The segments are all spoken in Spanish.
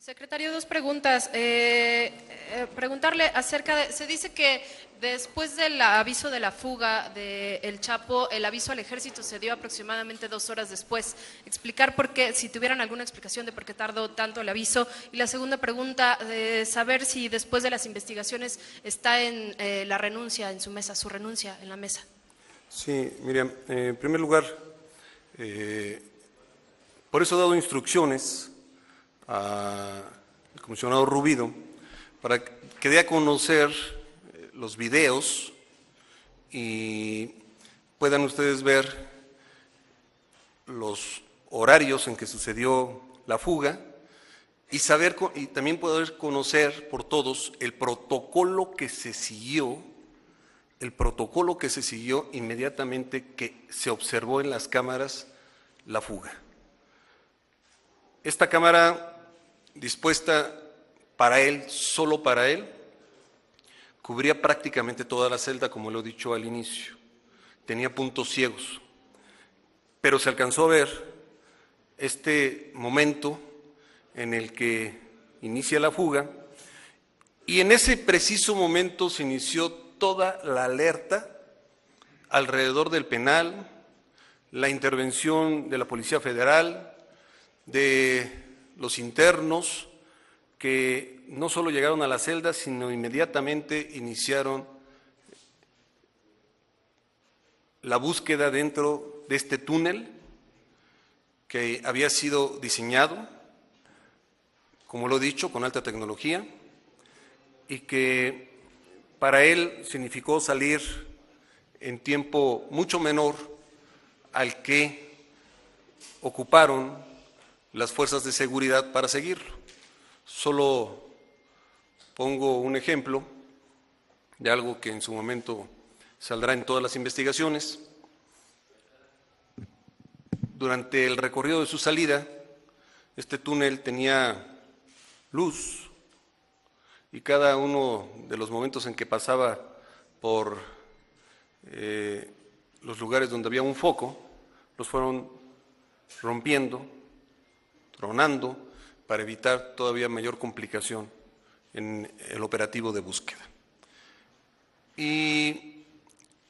Secretario, dos preguntas. Preguntarle acerca de, se dice que después del aviso de la fuga de El Chapo, el aviso al ejército se dio aproximadamente 2 horas después. Explicar por qué, si tuvieran alguna explicación de por qué tardó tanto el aviso. Y la segunda pregunta, saber si después de las investigaciones está en la renuncia en su mesa, su renuncia en la mesa. Sí, Miriam, en primer lugar, por eso he dado instrucciones al comisionado Rubido para que dé a conocer los videos y puedan ustedes ver los horarios en que sucedió la fuga y saber y también poder conocer por todos el protocolo que se siguió inmediatamente que se observó en las cámaras la fuga. Esta cámara dispuesta para él, solo para él, cubría prácticamente toda la celda, como lo he dicho al inicio. Tenía puntos ciegos, pero se alcanzó a ver este momento en el que inicia la fuga y en ese preciso momento se inició toda la alerta alrededor del penal, la intervención de la Policía Federal, de los internos que no solo llegaron a la celda, sino inmediatamente iniciaron la búsqueda dentro de este túnel que había sido diseñado, como lo he dicho, con alta tecnología y que para él significó salir en tiempo mucho menor al que ocuparon las fuerzas de seguridad para seguirlo. Solo pongo un ejemplo de algo que en su momento saldrá en todas las investigaciones. Durante el recorrido de su salida, este túnel tenía luz y cada uno de los momentos en que pasaba por los lugares donde había un foco, los fueron rompiendo, tronando, para evitar todavía mayor complicación en el operativo de búsqueda. Y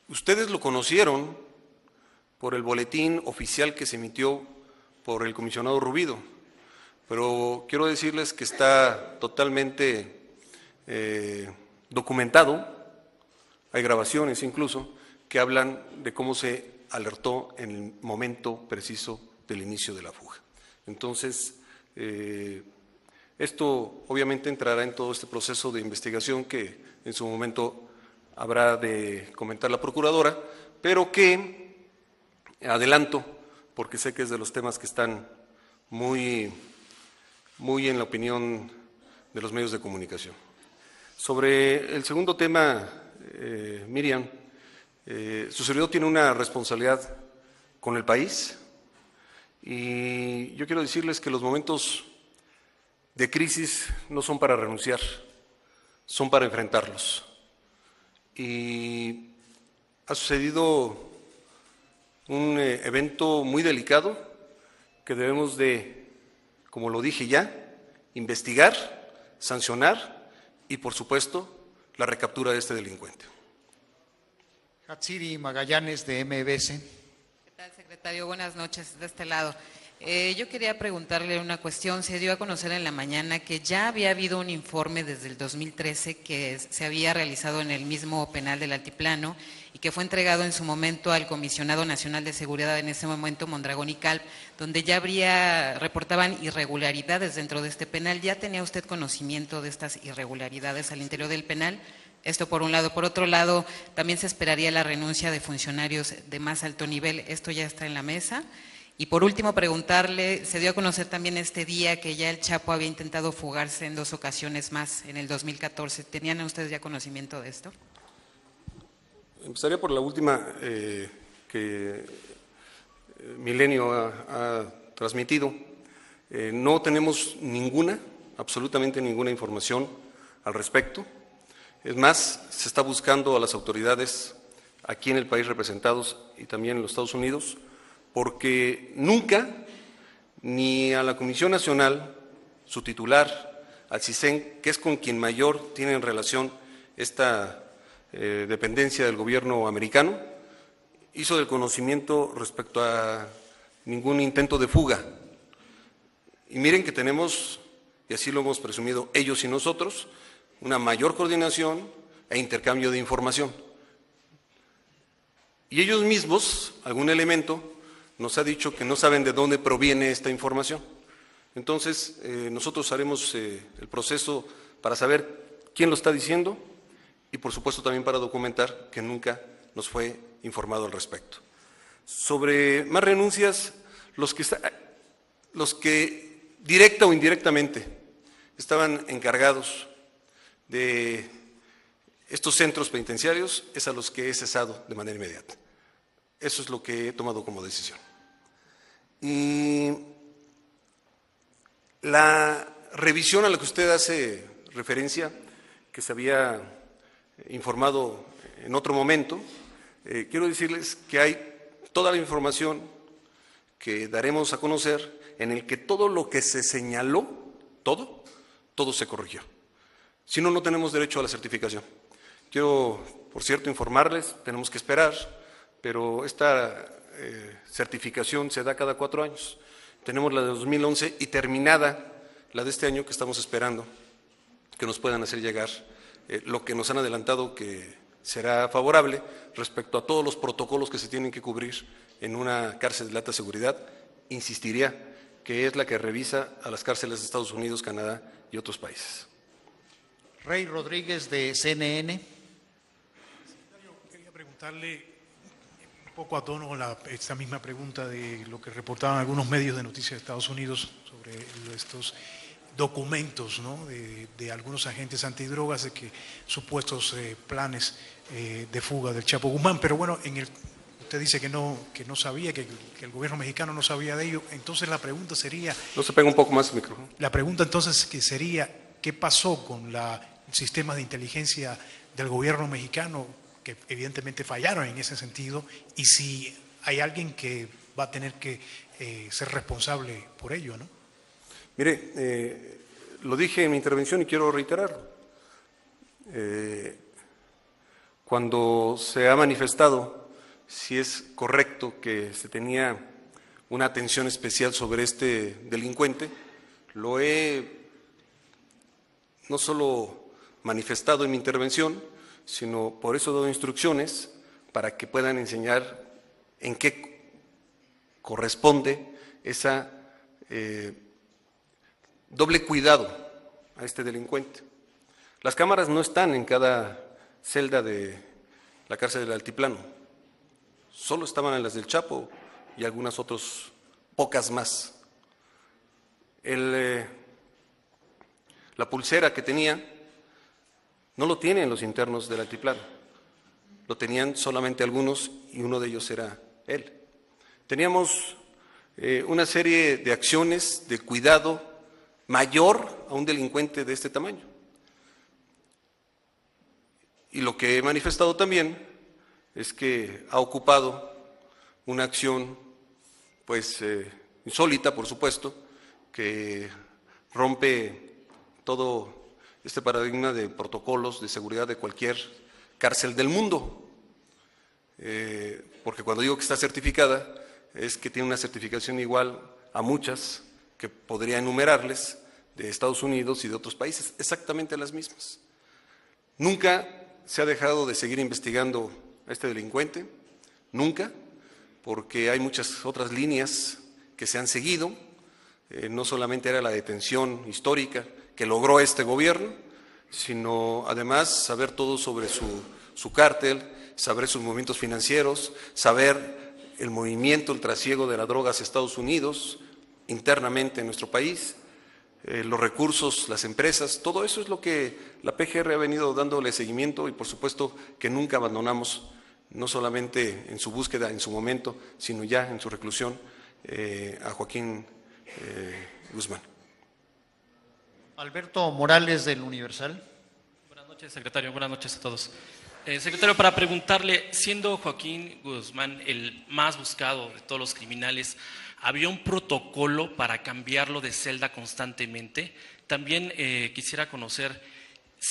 ustedes lo conocieron por el boletín oficial que se emitió por el comisionado Rubido, pero quiero decirles que está totalmente documentado, hay grabaciones incluso, que hablan de cómo se alertó en el momento preciso del inicio de la fuga. Entonces, esto obviamente entrará en todo este proceso de investigación que en su momento habrá de comentar la procuradora, pero que adelanto, porque sé que es de los temas que están muy en la opinión de los medios de comunicación. Sobre el segundo tema, Miriam, su servidor tiene una responsabilidad con el país. Y yo quiero decirles que los momentos de crisis no son para renunciar, son para enfrentarlos. Y ha sucedido un evento muy delicado que debemos de, como lo dije ya, investigar, sancionar y, por supuesto, la recaptura de este delincuente. Hatsiri Magallanes, de MBS. Secretario, buenas noches de este lado. Yo quería preguntarle una cuestión. Se dio a conocer en la mañana que ya había habido un informe desde el 2013 que se había realizado en el mismo penal del Altiplano y que fue entregado en su momento al Comisionado Nacional de Seguridad, en ese momento Mondragón y Calp, donde ya reportaban irregularidades dentro de este penal. ¿Ya tenía usted conocimiento de estas irregularidades al interior del penal? Esto por un lado. Por otro lado, también se esperaría la renuncia de funcionarios de más alto nivel. ¿Esto ya está en la mesa? Y por último, preguntarle, se dio a conocer también este día que ya el Chapo había intentado fugarse en 2 ocasiones más en el 2014. ¿Tenían ustedes ya conocimiento de esto? Empezaría por la última que Milenio ha transmitido. No tenemos absolutamente ninguna información al respecto. Es más, se está buscando a las autoridades aquí en el país representados y también en los Estados Unidos, porque nunca, ni a la Comisión Nacional su titular, al CISEN, que es con quien mayor tiene en relación esta dependencia del gobierno americano, hizo del conocimiento respecto a ningún intento de fuga. Y miren que tenemos, y así lo hemos presumido ellos y nosotros, una mayor coordinación e intercambio de información. Y ellos mismos, algún elemento, nos ha dicho que no saben de dónde proviene esta información. Entonces, nosotros haremos el proceso para saber quién lo está diciendo y, por supuesto, también para documentar que nunca nos fue informado al respecto. Sobre más renuncias, los que directa o indirectamente estaban encargados de estos centros penitenciarios es a los que he cesado de manera inmediata. Eso es lo que he tomado como decisión. Y la revisión a la que usted hace referencia, que se había informado en otro momento, quiero decirles que hay toda la información que daremos a conocer en el que todo lo que se señaló, todo se corrigió. Si no, no tenemos derecho a la certificación. Quiero, por cierto, informarles, tenemos que esperar, pero esta certificación se da cada 4 años. Tenemos la de 2011 y terminada la de este año que estamos esperando que nos puedan hacer llegar lo que nos han adelantado que será favorable respecto a todos los protocolos que se tienen que cubrir en una cárcel de alta seguridad. Insistiría que es la que revisa a las cárceles de Estados Unidos, Canadá y otros países. Rey Rodríguez, de CNN. Quería preguntarle un poco a tono esta misma pregunta de lo que reportaban algunos medios de noticias de Estados Unidos sobre estos documentos, ¿no?, de algunos agentes antidrogas de que supuestos planes de fuga del Chapo Guzmán. Pero bueno, usted dice que no sabía, que el gobierno mexicano no sabía de ello. Entonces la pregunta sería… No se pega un poco más el micrófono. La pregunta entonces que sería, ¿qué pasó con los sistemas de inteligencia del gobierno mexicano que evidentemente fallaron en ese sentido? Y si hay alguien que va a tener que ser responsable por ello, ¿no? Mire, lo dije en mi intervención y quiero reiterarlo. Cuando se ha manifestado si es correcto que se tenía una atención especial sobre este delincuente, lo he no solo manifestado en mi intervención, sino por eso he dado instrucciones para que puedan enseñar en qué corresponde esa doble cuidado a este delincuente. Las cámaras no están en cada celda de la cárcel del Altiplano, solo estaban en las del Chapo y algunas otras pocas más. La pulsera que tenía no lo tienen los internos del Altiplano, lo tenían solamente algunos y uno de ellos era él. Teníamos una serie de acciones de cuidado mayor a un delincuente de este tamaño. Y lo que he manifestado también es que ha ocupado una acción, pues, insólita, por supuesto, que rompe todo este paradigma de protocolos de seguridad de cualquier cárcel del mundo. Porque cuando digo que está certificada, es que tiene una certificación igual a muchas que podría enumerarles de Estados Unidos y de otros países, exactamente las mismas. Nunca se ha dejado de seguir investigando a este delincuente, nunca, porque hay muchas otras líneas que se han seguido. No solamente era la detención histórica que logró este gobierno, sino además saber todo sobre su cártel, saber sus movimientos financieros, saber el movimiento, el trasiego de la droga hacia Estados Unidos, internamente en nuestro país, los recursos, las empresas, todo eso es lo que la PGR ha venido dándole seguimiento y por supuesto que nunca abandonamos, no solamente en su búsqueda en su momento, sino ya en su reclusión, a Joaquín Guzmán. Alberto Morales, del Universal. Buenas noches, secretario. Buenas noches a todos. Secretario, para preguntarle, siendo Joaquín Guzmán el más buscado de todos los criminales, ¿había un protocolo para cambiarlo de celda constantemente? También quisiera conocer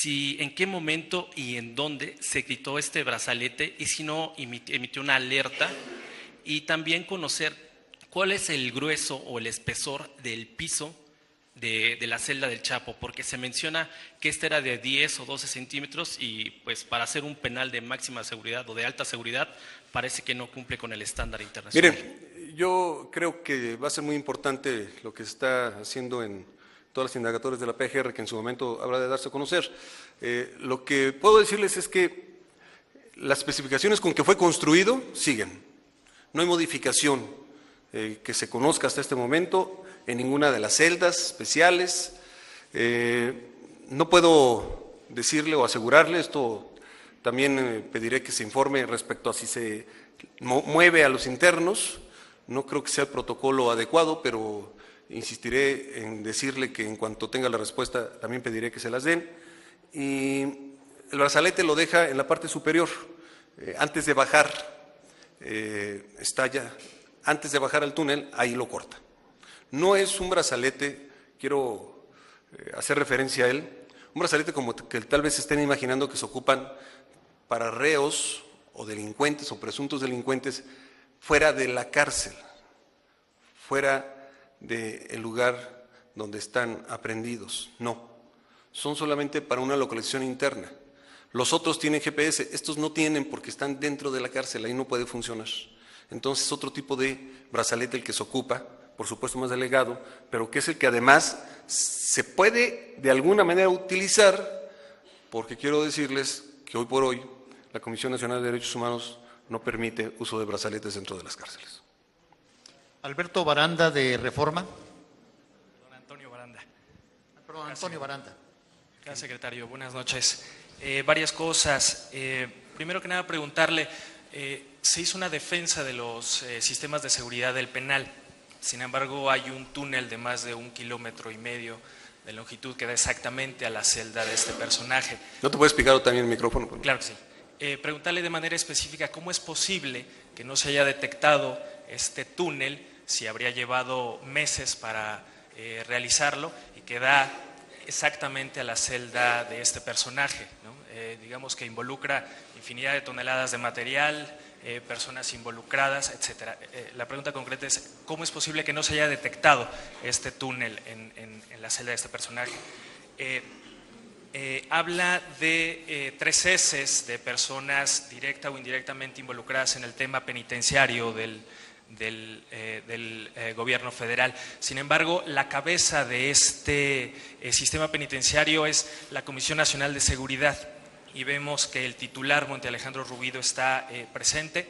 en qué momento y en dónde se quitó este brazalete y si no emitió una alerta, y también conocer cuál es el grueso o el espesor del piso de la celda del Chapo, porque se menciona que este era de 10 o 12 centímetros y pues para hacer un penal de máxima seguridad o de alta seguridad parece que no cumple con el estándar internacional. Miren, yo creo que va a ser muy importante lo que se está haciendo en todas las indagatorias de la PGR, que en su momento habrá de darse a conocer. Lo que puedo decirles es que las especificaciones con que fue construido siguen. No hay modificación que se conozca hasta este momento en ninguna de las celdas especiales. No puedo decirle o asegurarle, esto también pediré que se informe respecto a si se mueve a los internos. No creo que sea el protocolo adecuado, pero insistiré en decirle que en cuanto tenga la respuesta también pediré que se las den. Y el brazalete lo deja en la parte superior, antes de bajar, antes de bajar al túnel, ahí lo corta. No es un brazalete, quiero hacer referencia a él, un brazalete como que tal vez estén imaginando que se ocupan para reos o delincuentes o presuntos delincuentes fuera de la cárcel, fuera del lugar donde están aprehendidos. No, son solamente para una localización interna. Los otros tienen GPS, estos no tienen porque están dentro de la cárcel, ahí no puede funcionar. Entonces, otro tipo de brazalete el que se ocupa, por supuesto más delegado, pero que es el que además se puede de alguna manera utilizar, porque quiero decirles que hoy por hoy la Comisión Nacional de Derechos Humanos no permite uso de brazaletes dentro de las cárceles. Alberto Baranda, de Reforma. Don Antonio Baranda. Perdón, Antonio Baranda. Gracias, secretario. Buenas noches. Varias cosas. Primero que nada, preguntarle, se hizo una defensa de los sistemas de seguridad del penal. Sin embargo, hay un túnel de más de 1,5 kilómetros de longitud que da exactamente a la celda de este personaje. ¿No te puedes picar también el micrófono? Por favor? Claro que sí. Preguntarle de manera específica cómo es posible que no se haya detectado este túnel, si habría llevado meses para realizarlo y que da exactamente a la celda de este personaje, ¿no? Digamos que involucra infinidad de toneladas de material, personas involucradas, etcétera. La pregunta concreta es ¿cómo es posible que no se haya detectado este túnel en la celda de este personaje? Habla de 3 heces de personas directa o indirectamente involucradas en el tema penitenciario del gobierno federal. Sin embargo, la cabeza de este sistema penitenciario es la Comisión Nacional de Seguridad y vemos que el titular, Monte Alejandro Rubido, está presente.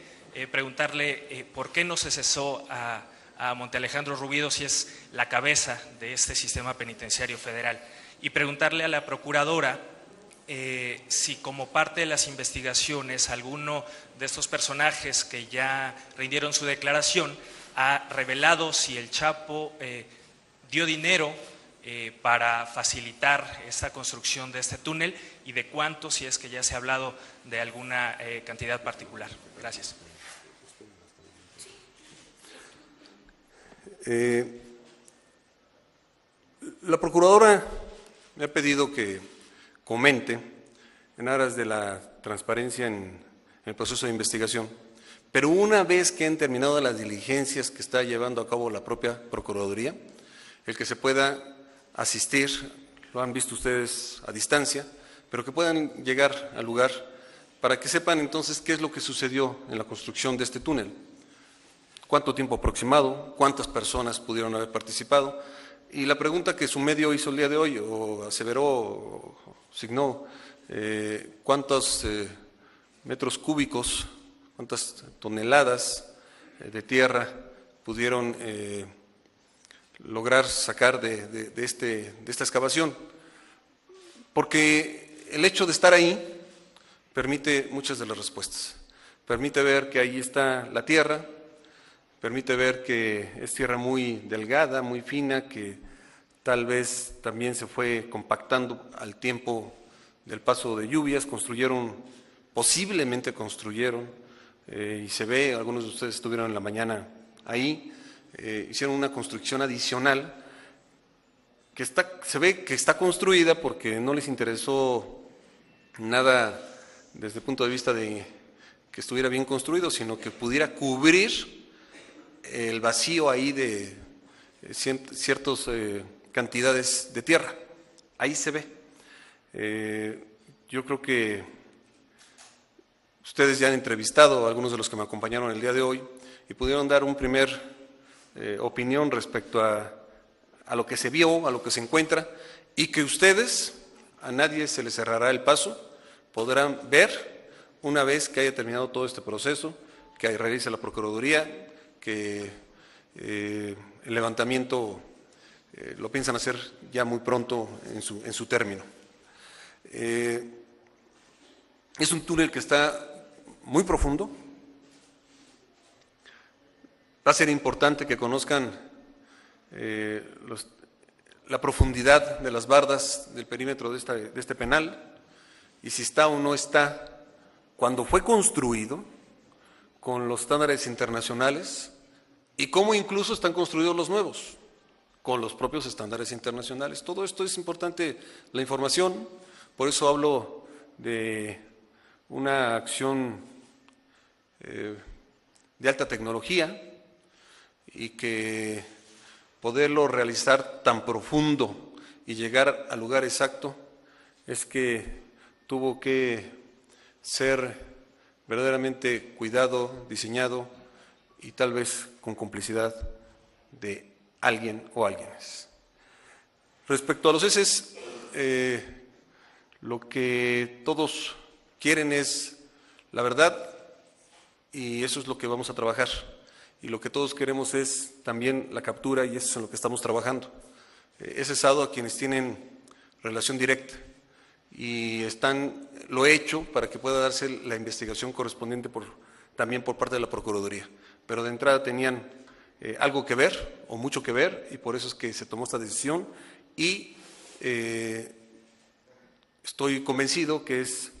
Preguntarle por qué no se cesó a Monte Alejandro Rubido si es la cabeza de este sistema penitenciario federal. Y preguntarle a la procuradora si como parte de las investigaciones alguno de estos personajes que ya rindieron su declaración ha revelado si el Chapo dio dinero para facilitar esta construcción de este túnel y de cuánto, si es que ya se ha hablado de alguna cantidad particular. Gracias. La procuradora me ha pedido que comente, en aras de la transparencia en el proceso de investigación, pero una vez que han terminado las diligencias que está llevando a cabo la propia Procuraduría, el que se pueda asistir, lo han visto ustedes a distancia, pero que puedan llegar al lugar para que sepan entonces qué es lo que sucedió en la construcción de este túnel, cuánto tiempo aproximado, cuántas personas pudieron haber participado. Y la pregunta que su medio hizo el día de hoy, o aseveró, o signó, cuántos metros cúbicos, cuántas toneladas de tierra pudieron lograr sacar de esta excavación. Porque el hecho de estar ahí permite muchas de las respuestas. Permite ver que ahí está la tierra, permite ver que es tierra muy delgada, muy fina, que tal vez también se fue compactando al tiempo del paso de lluvias, posiblemente construyeron, y se ve, algunos de ustedes estuvieron en la mañana ahí, hicieron una construcción adicional que se ve que está construida porque no les interesó nada desde el punto de vista de que estuviera bien construido, sino que pudiera cubrir el vacío ahí de ciertas cantidades de tierra. Ahí se ve. Yo creo que ustedes ya han entrevistado a algunos de los que me acompañaron el día de hoy y pudieron dar un primer opinión respecto a lo que se vio, a lo que se encuentra, y que ustedes, a nadie se les cerrará el paso, podrán ver una vez que haya terminado todo este proceso, que realice la Procuraduría, que el levantamiento lo piensan hacer ya muy pronto en su término. Es un túnel que está muy profundo. Va a ser importante que conozcan la profundidad de las bardas del perímetro de este penal y si está o no está, cuando fue construido, con los estándares internacionales y cómo incluso están construidos los nuevos, con los propios estándares internacionales. Todo esto es importante, la información, por eso hablo de una acción de alta tecnología y que poderlo realizar tan profundo y llegar al lugar exacto es que tuvo que ser verdaderamente cuidado, diseñado y tal vez con complicidad de alguien o alguienes. Respecto a los heces, lo que todos quieren es la verdad y eso es lo que vamos a trabajar. Y lo que todos queremos es también la captura y eso es en lo que estamos trabajando. He cesado a quienes tienen relación directa y lo he hecho para que pueda darse la investigación correspondiente también por parte de la Procuraduría. Pero de entrada tenían algo que ver o mucho que ver y por eso es que se tomó esta decisión y estoy convencido que es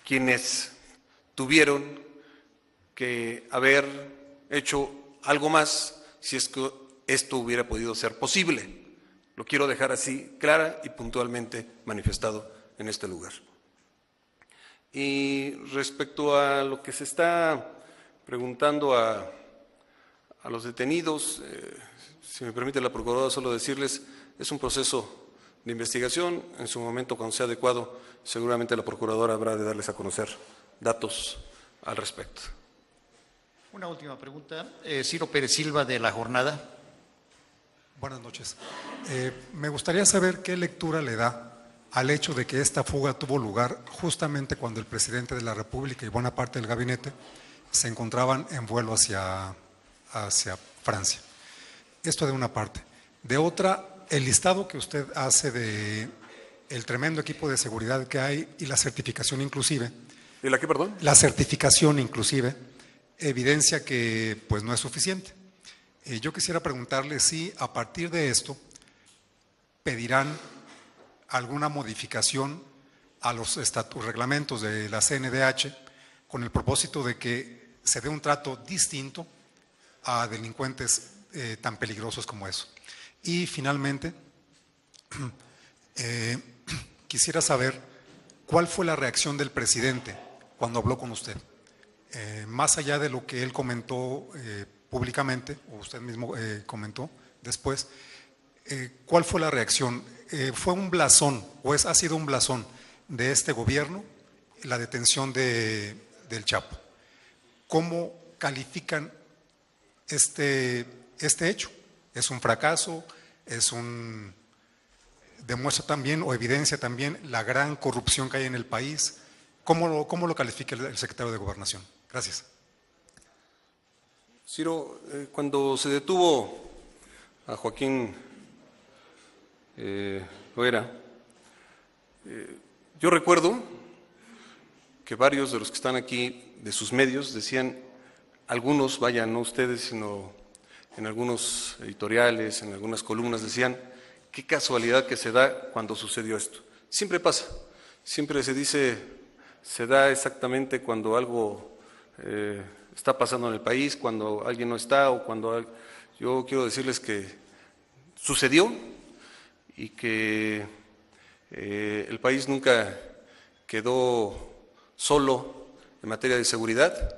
quienes tuvieron que haber hecho algo más si es que esto hubiera podido ser posible. Lo quiero dejar así clara y puntualmente manifestado en este lugar. Y respecto a lo que se está preguntando a los detenidos, si me permite la Procuradora solo decirles, es un proceso de investigación, en su momento cuando sea adecuado, seguramente la Procuradora habrá de darles a conocer datos al respecto. Una última pregunta. Ciro Pérez Silva, de La Jornada. Buenas noches. Me gustaría saber qué lectura le da al hecho de que esta fuga tuvo lugar justamente cuando el presidente de la República y buena parte del gabinete se encontraban en vuelo hacia Francia. Esto de una parte. De otra, el listado que usted hace de el tremendo equipo de seguridad que hay y la certificación inclusive. ¿Y la qué, perdón? La certificación inclusive evidencia que pues no es suficiente. Yo quisiera preguntarle si a partir de esto pedirán alguna modificación a los reglamentos de la CNDH con el propósito de que se dé un trato distinto a delincuentes tan peligrosos como eso. Y finalmente, quisiera saber cuál fue la reacción del presidente cuando habló con usted. Más allá de lo que él comentó públicamente, o usted mismo comentó después, ¿cuál fue la reacción? ¿Fue un blasón o ha sido un blasón de este gobierno la detención del Chapo? ¿Cómo califican este hecho? ¿Es un fracaso? ¿Demuestra también o evidencia también la gran corrupción que hay en el país? ¿Cómo lo califica el secretario de Gobernación? Gracias. Ciro, cuando se detuvo a Joaquín Loera, yo recuerdo que varios de los que están aquí, de sus medios, decían, algunos, vaya, no ustedes, sino en algunos editoriales, en algunas columnas, decían, qué casualidad que se da cuando sucedió esto. Siempre pasa, siempre se dice, se da exactamente cuando algo está pasando en el país, cuando alguien no está o cuando... Yo quiero decirles que sucedió y que el país nunca quedó solo en materia de seguridad.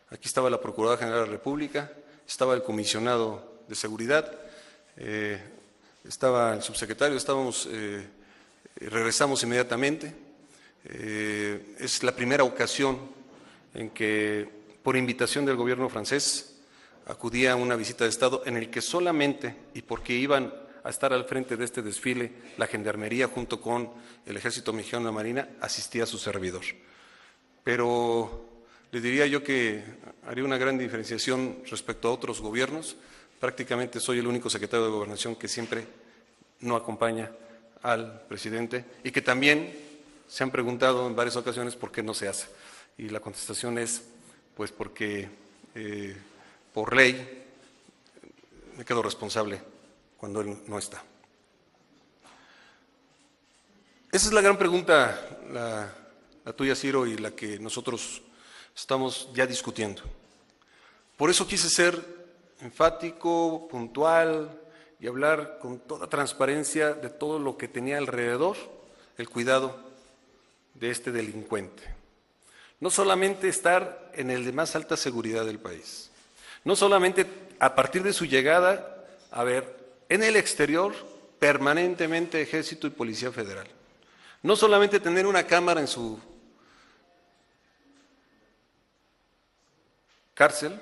Aquí estaba la Procuradora General de la República, estaba el Comisionado de Seguridad, estaba el subsecretario, regresamos inmediatamente. Es la primera ocasión en que, por invitación del gobierno francés, acudía a una visita de Estado en el que solamente, y porque iban a estar al frente de este desfile, la Gendarmería junto con el Ejército Mexicano y la Marina, asistía a su servidor. Pero le diría yo que haría una gran diferenciación respecto a otros gobiernos. Prácticamente soy el único secretario de Gobernación que siempre no acompaña al presidente y que también se han preguntado en varias ocasiones por qué no se hace. Y la contestación es, pues porque por ley me quedo responsable cuando él no está. Esa es la gran pregunta, la tuya, Ciro, y la que nosotros estamos ya discutiendo. Por eso quise ser enfático, puntual y hablar con toda transparencia de todo lo que tenía alrededor el cuidado de este delincuente. No solamente estar en el de más alta seguridad del país, no solamente a partir de su llegada, a ver, en el exterior, permanentemente Ejército y Policía Federal. No solamente tener una cámara en su cárcel,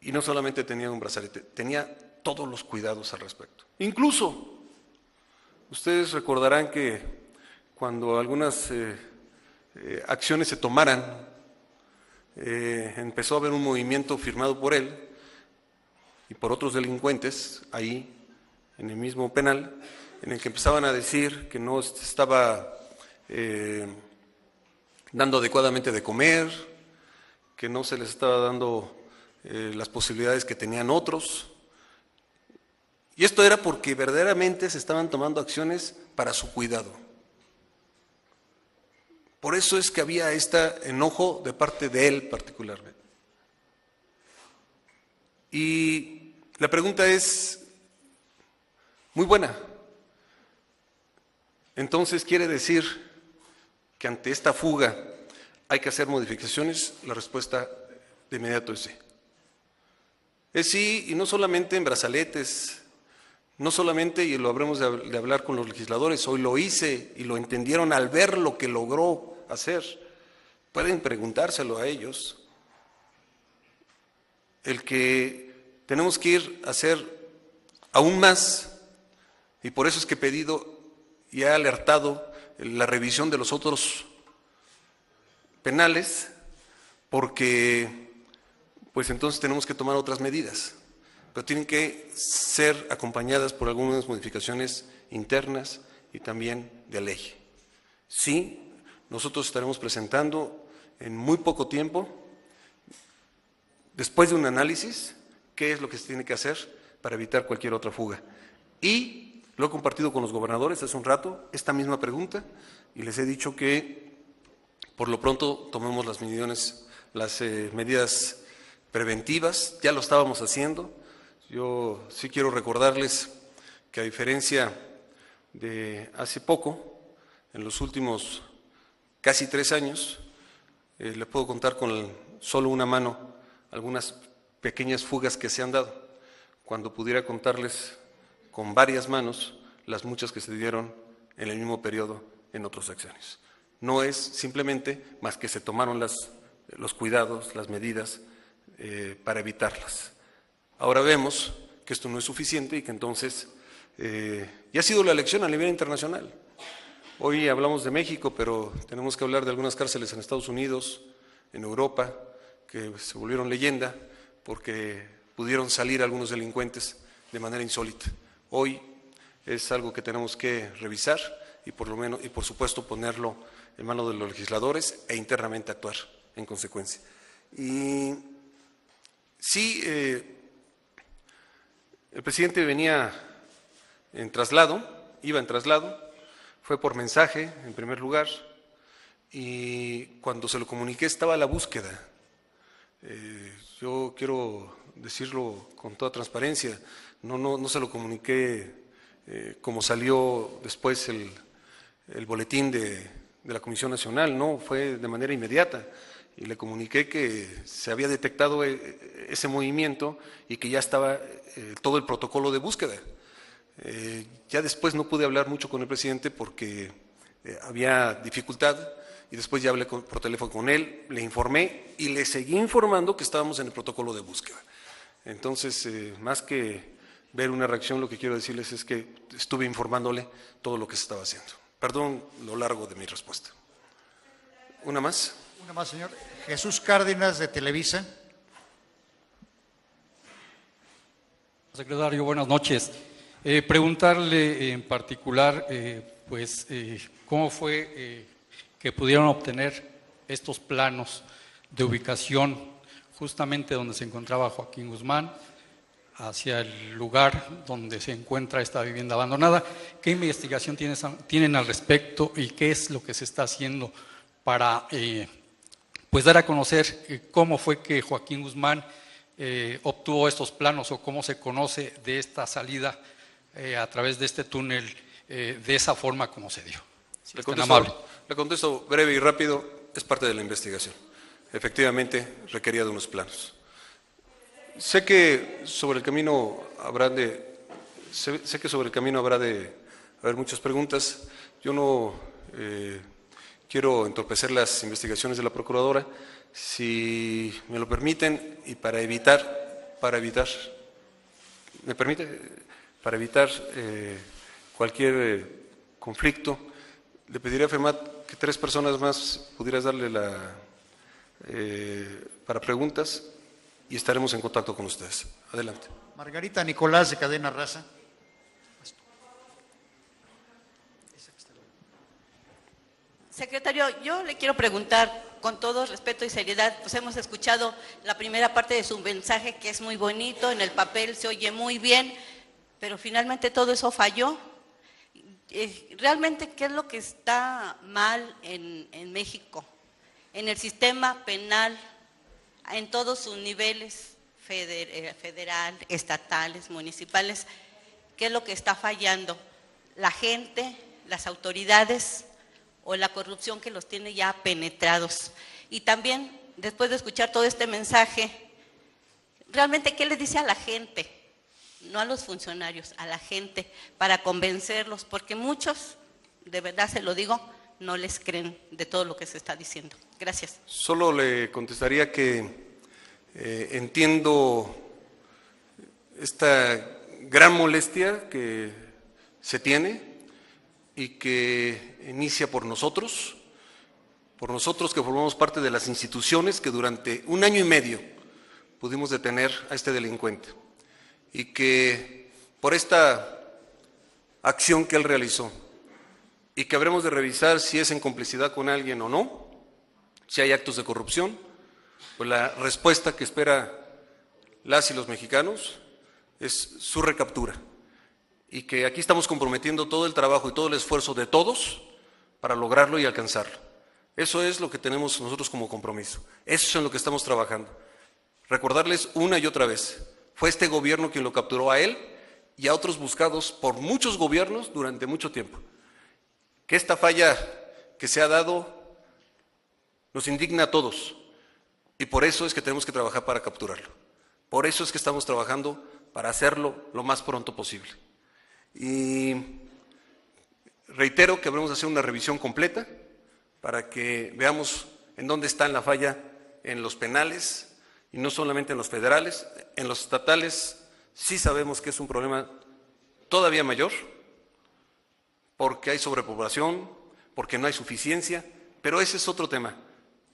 y no solamente tenía un brazalete, tenía todos los cuidados al respecto. Incluso, ustedes recordarán que cuando algunas acciones se tomaran, empezó a haber un movimiento firmado por él y por otros delincuentes ahí en el mismo penal, en el que empezaban a decir que no estaba dando adecuadamente de comer, que no se les estaba dando las posibilidades que tenían otros. Y esto era porque verdaderamente se estaban tomando acciones para su cuidado. Por eso es que había este enojo de parte de él particularmente. Y la pregunta es muy buena. Entonces, ¿quiere decir que ante esta fuga hay que hacer modificaciones? La respuesta de inmediato es sí. Es sí, y no solamente en brazaletes, no solamente, y lo habremos de hablar con los legisladores, hoy lo hice y lo entendieron al ver lo que logró hacer. Pueden preguntárselo a ellos. El que tenemos que ir a hacer aún más, y por eso es que he pedido y he alertado la revisión de los otros penales, porque pues entonces tenemos que tomar otras medidas, pero tienen que ser acompañadas por algunas modificaciones internas y también de ley. Sí, nosotros estaremos presentando en muy poco tiempo, después de un análisis, qué es lo que se tiene que hacer para evitar cualquier otra fuga. Y lo he compartido con los gobernadores hace un rato, esta misma pregunta, y les he dicho que por lo pronto tomemos las medidas preventivas, ya lo estábamos haciendo. Yo sí quiero recordarles que a diferencia de hace poco, en los últimos casi 3 años, le puedo contar con solo una mano algunas pequeñas fugas que se han dado, cuando pudiera contarles con varias manos las muchas que se dieron en el mismo periodo en otros sexenios. No es simplemente más que se tomaron los cuidados, las medidas para evitarlas. Ahora vemos que esto no es suficiente y que entonces ya ha sido la lección a nivel internacional. Hoy hablamos de México, pero tenemos que hablar de algunas cárceles en Estados Unidos, en Europa, que se volvieron leyenda porque pudieron salir algunos delincuentes de manera insólita. Hoy es algo que tenemos que revisar y por supuesto ponerlo en manos de los legisladores e internamente actuar en consecuencia. Y sí, el presidente iba en traslado, fue por mensaje en primer lugar, y cuando se lo comuniqué estaba la búsqueda Yo quiero decirlo con toda transparencia, no se lo comuniqué como salió después el boletín de la Comisión Nacional, no, fue de manera inmediata. Y le comuniqué que se había detectado ese movimiento y que ya estaba todo el protocolo de búsqueda. Ya después no pude hablar mucho con el presidente porque había dificultad y después ya hablé por teléfono con él, le informé y le seguí informando que estábamos en el protocolo de búsqueda. Entonces, más que ver una reacción, lo que quiero decirles es que estuve informándole todo lo que se estaba haciendo. Perdón lo largo de mi respuesta. ¿Una más? Una más, señor. Jesús Cárdenas, de Televisa. Secretario, buenas noches. Preguntarle en particular, cómo fue que pudieron obtener estos planos de ubicación justamente donde se encontraba Joaquín Guzmán, hacia el lugar donde se encuentra esta vivienda abandonada. ¿Qué investigación tienen al respecto y qué es lo que se está haciendo para dar a conocer cómo fue que Joaquín Guzmán obtuvo estos planos o cómo se conoce de esta salida a través de este túnel de esa forma como se dio? Si le contesto breve y rápido, es parte de la investigación. Efectivamente, requería de unos planos. Sé que sobre el camino habrá de haber muchas preguntas. Yo no quiero entorpecer las investigaciones de la Procuradora. Si me lo permiten y para evitar cualquier conflicto, le pediría a FEMAT que 3 personas más pudieras darle para preguntas y estaremos en contacto con ustedes. Adelante. Margarita Nicolás, de Cadena Raza. Secretario, yo le quiero preguntar con todo respeto y seriedad, pues hemos escuchado la primera parte de su mensaje, que es muy bonito, en el papel se oye muy bien, pero finalmente todo eso falló. Realmente, ¿qué es lo que está mal en México? En el sistema penal, en todos sus niveles, federal, estatales, municipales, ¿qué es lo que está fallando? ¿La gente, las autoridades o la corrupción que los tiene ya penetrados? Y también, después de escuchar todo este mensaje, realmente, ¿qué les dice a la gente? No a los funcionarios, a la gente, para convencerlos, porque muchos, de verdad se lo digo, no les creen de todo lo que se está diciendo. Gracias. Solo le contestaría que entiendo esta gran molestia que se tiene y que inicia por nosotros que formamos parte de las instituciones que durante 1 año y medio pudimos detener a este delincuente y que por esta acción que él realizó y que habremos de revisar si es en complicidad con alguien o no, si hay actos de corrupción, pues la respuesta que espera las y los mexicanos es su recaptura y que aquí estamos comprometiendo todo el trabajo y todo el esfuerzo de todos para lograrlo y alcanzarlo. Eso es lo que tenemos nosotros como compromiso, eso es en lo que estamos trabajando. Recordarles una y otra vez, fue este gobierno quien lo capturó a él y a otros buscados por muchos gobiernos durante mucho tiempo. Que esta falla que se ha dado nos indigna a todos y por eso es que tenemos que trabajar para capturarlo. Por eso es que estamos trabajando para hacerlo lo más pronto posible. Y reitero que habremos de hacer una revisión completa para que veamos en dónde está la falla en los penales y no solamente en los federales, en los estatales sí sabemos que es un problema todavía mayor, porque hay sobrepoblación, porque no hay suficiencia, pero ese es otro tema.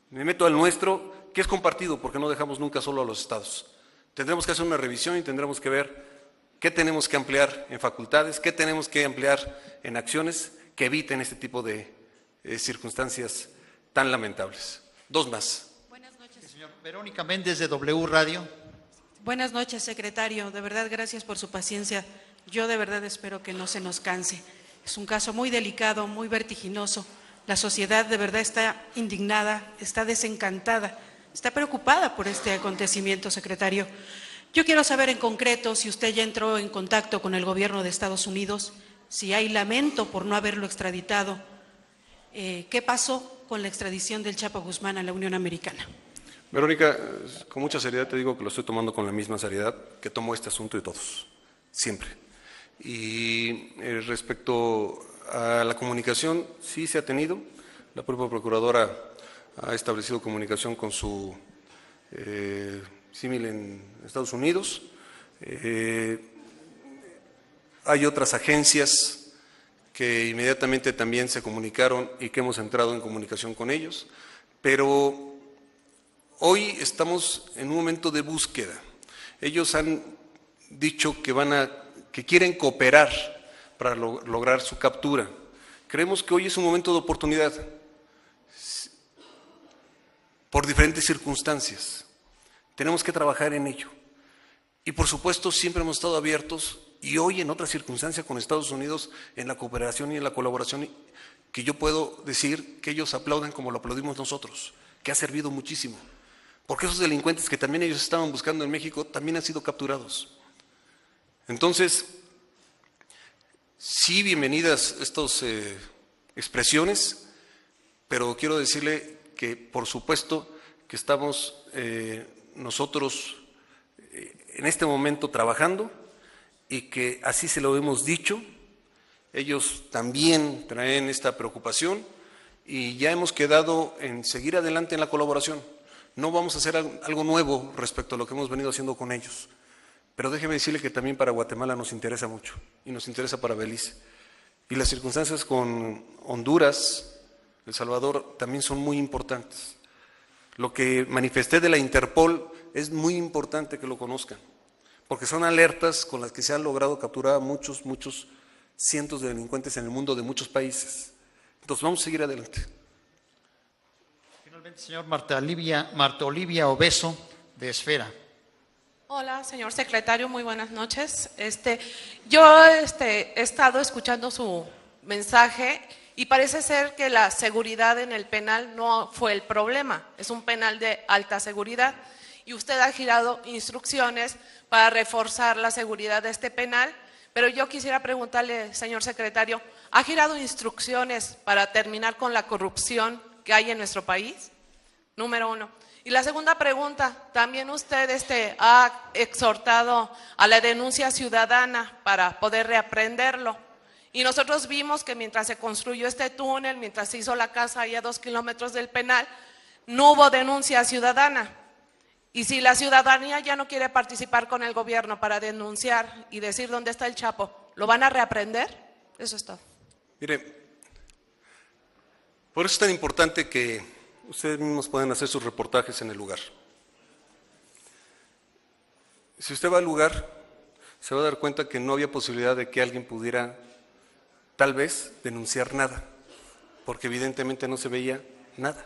Me meto al nuestro, que es compartido, porque no dejamos nunca solo a los estados. Tendremos que hacer una revisión y tendremos que ver qué tenemos que ampliar en facultades, qué tenemos que ampliar en acciones que eviten este tipo de circunstancias tan lamentables. 2 más. Buenas noches. Señor Verónica Méndez, de W Radio. Buenas noches, secretario. De verdad, gracias por su paciencia. Yo de verdad espero que no se nos canse. Es un caso muy delicado, muy vertiginoso. La sociedad de verdad está indignada, está desencantada está preocupada por este acontecimiento, secretario. Yo quiero saber en concreto si usted ya entró en contacto con el gobierno de Estados Unidos, si hay lamento por no haberlo extraditado. ¿Qué pasó con la extradición del Chapo Guzmán a la Unión Americana? Verónica, con mucha seriedad te digo que lo estoy tomando con la misma seriedad que tomo este asunto y todos, siempre. Y respecto a la comunicación, sí se ha tenido. La propia Procuradora ha establecido comunicación con su símil en Estados Unidos. Hay otras agencias que inmediatamente también se comunicaron y que hemos entrado en comunicación con ellos, pero hoy estamos en un momento de búsqueda. Ellos han dicho que quieren cooperar para lograr su captura. Creemos que hoy es un momento de oportunidad por diferentes circunstancias. Tenemos que trabajar en ello. Y por supuesto siempre hemos estado abiertos, y hoy en otra circunstancia con Estados Unidos, en la cooperación y en la colaboración, que yo puedo decir que ellos aplauden como lo aplaudimos nosotros, que ha servido muchísimo. Porque esos delincuentes que también ellos estaban buscando en México también han sido capturados. Entonces, sí, bienvenidas estas expresiones, pero quiero decirle que por supuesto que estamos nosotros en este momento trabajando y que así se lo hemos dicho. Ellos también traen esta preocupación y ya hemos quedado en seguir adelante en la colaboración. No vamos a hacer algo nuevo respecto a lo que hemos venido haciendo con ellos. Pero déjeme decirle que también para Guatemala nos interesa mucho y nos interesa para Belice. Y las circunstancias con Honduras, El Salvador, también son muy importantes. Lo que manifesté de la Interpol es muy importante que lo conozcan, porque son alertas con las que se han logrado capturar a muchos cientos de delincuentes en el mundo de muchos países. Entonces vamos a seguir adelante. Señor Marta Olivia Obeso, de Esfera. Hola, señor secretario, muy buenas noches. Yo he estado escuchando su mensaje y parece ser que la seguridad en el penal no fue el problema. Es un penal de alta seguridad y usted ha girado instrucciones para reforzar la seguridad de este penal, pero yo quisiera preguntarle, señor secretario, ¿ha girado instrucciones para terminar con la corrupción que hay en nuestro país? Número uno. Y la segunda pregunta, también usted ha exhortado a la denuncia ciudadana para poder reaprenderlo. Y nosotros vimos que mientras se construyó este túnel, mientras se hizo la casa ahí a 2 kilómetros del penal, no hubo denuncia ciudadana. Y si la ciudadanía ya no quiere participar con el gobierno para denunciar y decir dónde está el Chapo, ¿lo van a reaprender? Eso es todo. Mire, por eso es tan importante que ustedes mismos pueden hacer sus reportajes en el lugar. Si usted va al lugar, se va a dar cuenta que no había posibilidad de que alguien pudiera, tal vez, denunciar nada, porque evidentemente no se veía nada.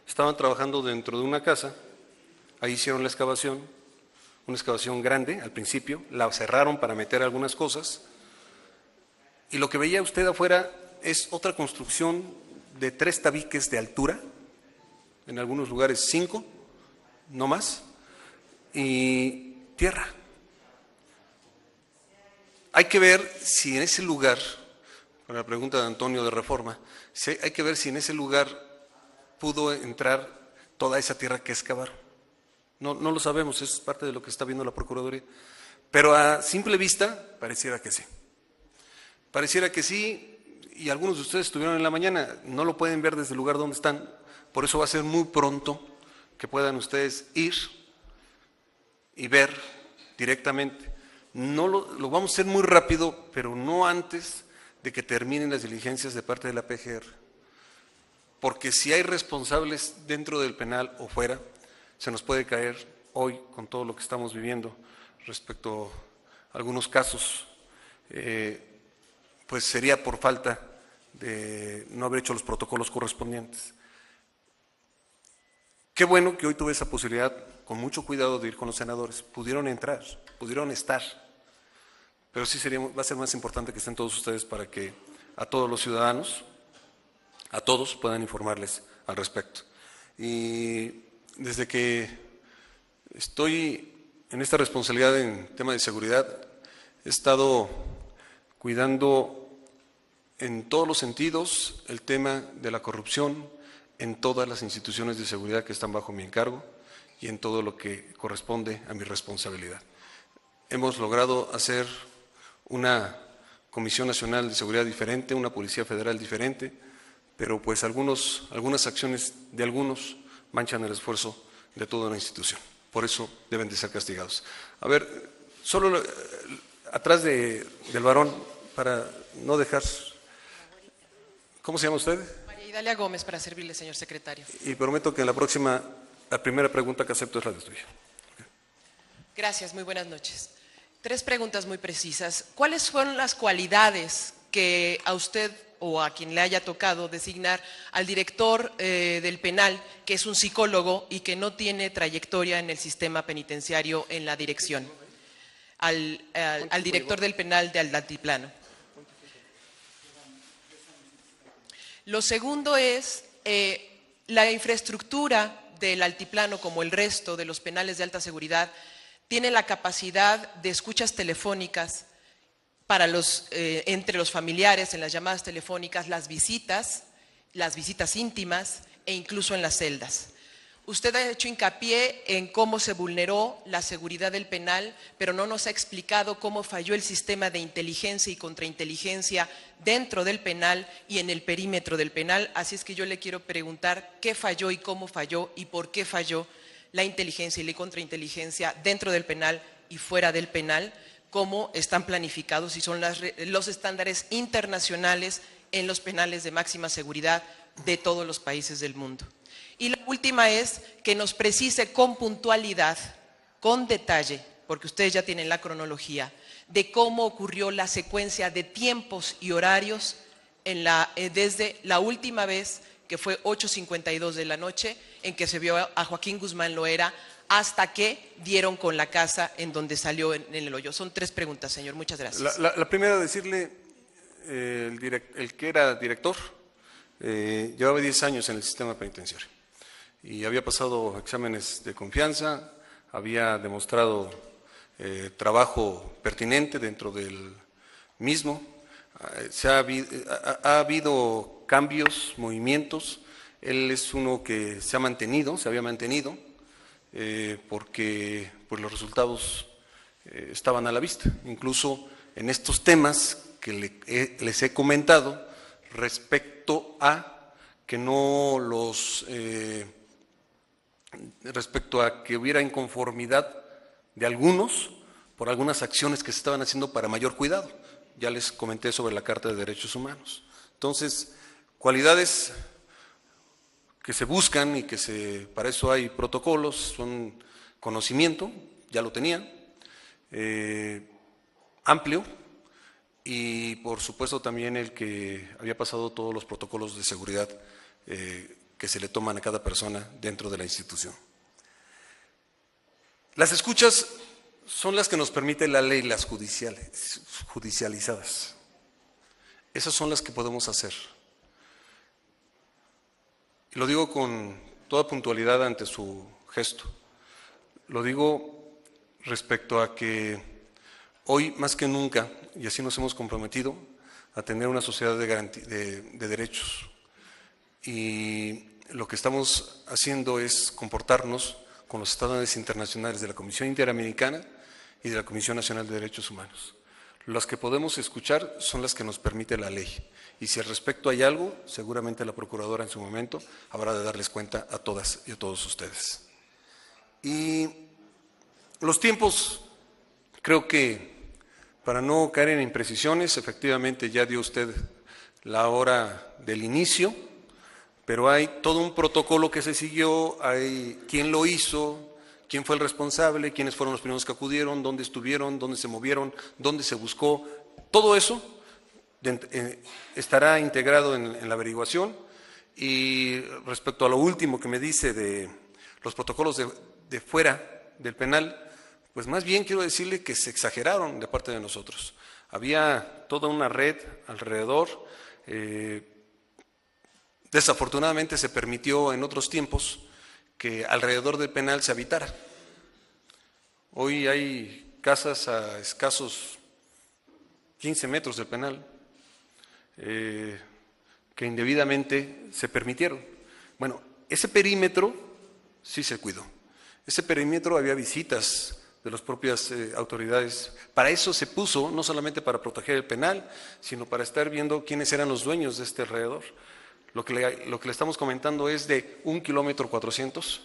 Estaban trabajando dentro de una casa, ahí hicieron la excavación, una excavación grande al principio, la cerraron para meter algunas cosas, y lo que veía usted afuera es otra construcción de 3 tabiques de altura, en algunos lugares 5, no más, y tierra. Hay que ver si en ese lugar, para la pregunta de Antonio de Reforma, hay que ver si en ese lugar pudo entrar toda esa tierra que excavaron. No lo sabemos, es parte de lo que está viendo la Procuraduría, pero a simple vista pareciera que sí. Pareciera que sí, y algunos de ustedes estuvieron en la mañana, no lo pueden ver desde el lugar donde están. Por eso va a ser muy pronto que puedan ustedes ir y ver directamente. No lo vamos a hacer muy rápido, pero no antes de que terminen las diligencias de parte de la PGR. Porque si hay responsables dentro del penal o fuera, se nos puede caer hoy con todo lo que estamos viviendo respecto a algunos casos, pues sería por falta de no haber hecho los protocolos correspondientes. Qué bueno que hoy tuve esa posibilidad, con mucho cuidado, de ir con los senadores. Pudieron entrar, pudieron estar, pero sí va a ser más importante que estén todos ustedes para que a todos los ciudadanos, a todos puedan informarles al respecto. Y desde que estoy en esta responsabilidad en tema de seguridad, he estado cuidando en todos los sentidos el tema de la corrupción en todas las instituciones de seguridad que están bajo mi encargo y en todo lo que corresponde a mi responsabilidad. Hemos logrado hacer una Comisión Nacional de Seguridad diferente, una Policía Federal diferente, pero pues algunas acciones de algunos manchan el esfuerzo de toda una institución. Por eso deben de ser castigados. A ver, solo atrás del varón, para no dejar… ¿Cómo se llama usted? María Idalia Gómez, para servirle, señor secretario. Y prometo que en la primera pregunta que acepto es la de tuya. Gracias, muy buenas noches. 3 preguntas muy precisas. ¿Cuáles fueron las cualidades que a usted o a quien le haya tocado designar al director del penal, que es un psicólogo y que no tiene trayectoria en el sistema penitenciario en la dirección, al director del penal de Altiplano? Lo segundo es la infraestructura del Altiplano, como el resto de los penales de alta seguridad, tiene la capacidad de escuchas telefónicas para entre los familiares, en las llamadas telefónicas, las visitas íntimas e incluso en las celdas. Usted ha hecho hincapié en cómo se vulneró la seguridad del penal, pero no nos ha explicado cómo falló el sistema de inteligencia y contrainteligencia dentro del penal y en el perímetro del penal. Así es que yo le quiero preguntar qué falló y cómo falló y por qué falló la inteligencia y la contrainteligencia dentro del penal y fuera del penal, cómo están planificados y son los estándares internacionales en los penales de máxima seguridad de todos los países del mundo. Y la última es que nos precise con puntualidad, con detalle, porque ustedes ya tienen la cronología, de cómo ocurrió la secuencia de tiempos y horarios desde la última vez, que fue 8:52 de la noche, en que se vio a Joaquín Guzmán Loera, hasta que dieron con la casa en donde salió en el hoyo. Son 3 preguntas, señor. Muchas gracias. La primera, decirle, el que era director llevaba 10 años en el sistema penitenciario y había pasado exámenes de confianza, había demostrado trabajo pertinente dentro del mismo. Ha habido cambios, movimientos. Él es uno que se había mantenido, porque pues, los resultados estaban a la vista. Incluso en estos temas que les he comentado respecto a que respecto a que hubiera inconformidad de algunos por algunas acciones que se estaban haciendo para mayor cuidado. Ya les comenté sobre la Carta de Derechos Humanos. Entonces, cualidades que se buscan y para eso hay protocolos, son conocimiento, ya lo tenía, amplio, y por supuesto también el que había pasado todos los protocolos de seguridad que se le toman a cada persona dentro de la institución. Las escuchas son las que nos permite la ley, las judicializadas. Esas son las que podemos hacer. Y lo digo con toda puntualidad ante su gesto. Lo digo respecto a que hoy más que nunca, y así nos hemos comprometido, a tener una sociedad de derechos. Y lo que estamos haciendo es comportarnos con los estándares internacionales de la Comisión Interamericana y de la Comisión Nacional de Derechos Humanos. Las que podemos escuchar son las que nos permite la ley. Y si al respecto hay algo, seguramente la Procuradora en su momento habrá de darles cuenta a todas y a todos ustedes. Y los tiempos, creo que para no caer en imprecisiones, efectivamente ya dio usted la hora del inicio, pero hay todo un protocolo que se siguió, hay quién lo hizo, quién fue el responsable, quiénes fueron los primeros que acudieron, dónde estuvieron, dónde se movieron, dónde se buscó. Todo eso estará integrado en la averiguación. Y respecto a lo último que me dice de los protocolos de fuera del penal, pues más bien quiero decirle que se exageraron de parte de nosotros. Había toda una red alrededor. Desafortunadamente se permitió en otros tiempos que alrededor del penal se habitara. Hoy hay casas a escasos 15 metros del penal que indebidamente se permitieron. Bueno, ese perímetro sí se cuidó. Ese perímetro había visitas de las propias autoridades. Para eso se puso, no solamente para proteger el penal, sino para estar viendo quiénes eran los dueños de este alrededor. Lo que le estamos comentando es de 1,4 kilómetros,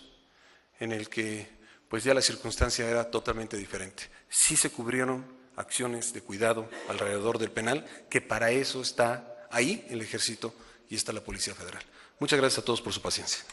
en el que pues ya la circunstancia era totalmente diferente. Sí se cubrieron acciones de cuidado alrededor del penal, que para eso está ahí el Ejército y está la Policía Federal. Muchas gracias a todos por su paciencia.